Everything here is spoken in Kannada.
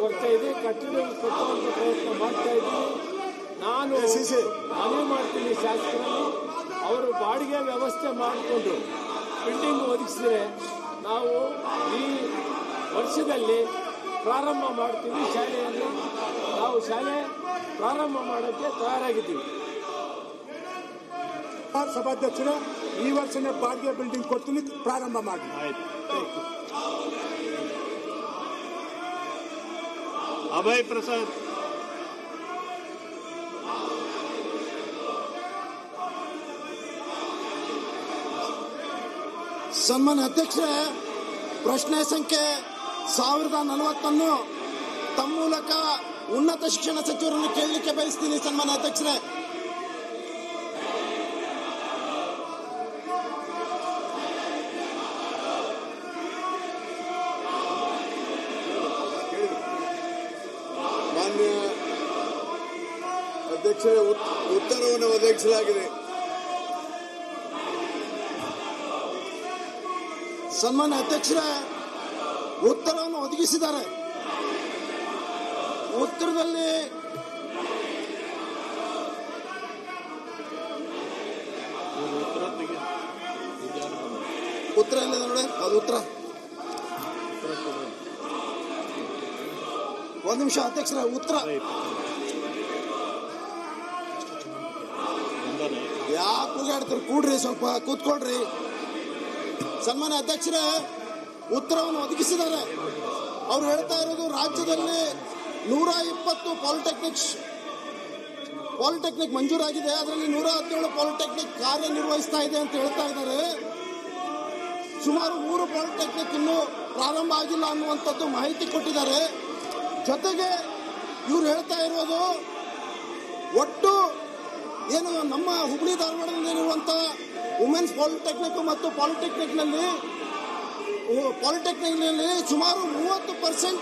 ಬರ್ತಾ ಇದೆ. ಕಟ್ಟಡ ಕಟ್ಟುವಂತ ಪ್ರಯತ್ನ ಮಾಡ್ತಾ ಇದ್ದೀನಿ. ನಾನು ಮನವಿ ಮಾಡ್ತೀನಿ ಶಾಸಕರಲ್ಲಿ, ಅವರು ಬಾಡಿಗೆ ವ್ಯವಸ್ಥೆ ಮಾಡಿಕೊಂಡು ಬಿಲ್ಡಿಂಗ್ ಒದಗಿಸಿದ್ರೆ ನಾವು ಈ ವರ್ಷದಲ್ಲಿ ಪ್ರಾರಂಭ ಮಾಡ್ತೀವಿ. ಶಾಲೆಯಲ್ಲಿ ನಾವು ಶಾಲೆ ಪ್ರಾರಂಭ ಮಾಡೋಕ್ಕೆ ತಯಾರಾಗಿದ್ದೀವಿ. ಸಭಾಧ್ಯಕ್ಷರೇ, ಈ ವರ್ಷನೇ ಬಾಡಿಗೆ ಬಿಲ್ಡಿಂಗ್ ಕೊಡ್ತೀನಿ, ಪ್ರಾರಂಭ ಮಾಡಿ. ಅಭಯ್ ಪ್ರಸಾದ್. ಸನ್ಮಾನ್ಯ ಅಧ್ಯಕ್ಷರೇ, ಪ್ರಶ್ನೆ ಸಂಖ್ಯೆ 1040 ತಮ್ಮ ಮೂಲಕ ಉನ್ನತ ಶಿಕ್ಷಣ ಸಚಿವರನ್ನು ಕೇಳಲಿಕ್ಕೆ ಬಯಸ್ತೀನಿ. ಸನ್ಮಾನ್ಯ ಅಧ್ಯಕ್ಷರೇ, ಮಾನ್ಯ ಅಧ್ಯಕ್ಷರೇ, ಉತ್ತರವನ್ನು ಒದಗಿಸಲಾಗಿದೆ. ಸನ್ಮಾನ್ಯ ಅಧ್ಯಕ್ಷರೇ, ಉತ್ತರವನ್ನು ಒದಗಿಸಿದ್ದಾರೆ. ಉತ್ತರದಲ್ಲಿ ಉತ್ತರ ಎಲ್ಲಿದೆ ನೋಡಿ, ಅದು ಉತ್ತರ. ಒಂದು ನಿಮಿಷ ಅಧ್ಯಕ್ಷರೇ, ಉತ್ತರ ಯಾಕೆ ಕೂಗಾಡ್ತಾರೆ? ಕೂಡ್ರಿ, ಸ್ವಲ್ಪ ಕೂತ್ಕೊಳ್ರಿ. ಸನ್ಮಾನ್ಯ ಅಧ್ಯಕ್ಷರೇ, ಉತ್ತರವನ್ನು ಒದಗಿಸಿದ್ದಾರೆ. ಅವ್ರು ಹೇಳ್ತಾ ಇರೋದು ರಾಜ್ಯದಲ್ಲಿ 120 ಪಾಲಿಟೆಕ್ನಿಕ್ ಮಂಜೂರಾಗಿದೆ, ಅದರಲ್ಲಿ 117 ಪಾಲಿಟೆಕ್ನಿಕ್ ಕಾರ್ಯನಿರ್ವಹಿಸ್ತಾ ಇದೆ ಅಂತ ಹೇಳ್ತಾ ಇದ್ದಾರೆ. ಸುಮಾರು 3 ಪಾಲಿಟೆಕ್ನಿಕ್ ಇನ್ನೂ ಪ್ರಾರಂಭ ಆಗಿಲ್ಲ ಅನ್ನುವಂಥದ್ದು ಮಾಹಿತಿ ಕೊಟ್ಟಿದ್ದಾರೆ. ಜೊತೆಗೆ ಇವ್ರು ಹೇಳ್ತಾ ಇರೋದು ಒಟ್ಟು ಏನು ನಮ್ಮ ಹುಬ್ಬಳ್ಳಿ ಧಾರವಾಡದಲ್ಲಿರುವಂತಹ ವುಮೆನ್ಸ್ ಪಾಲಿಟೆಕ್ನಿಕ್ ಮತ್ತು ಪಾಲಿಟೆಕ್ನಿಕ್ನಲ್ಲಿ ಸುಮಾರು 30%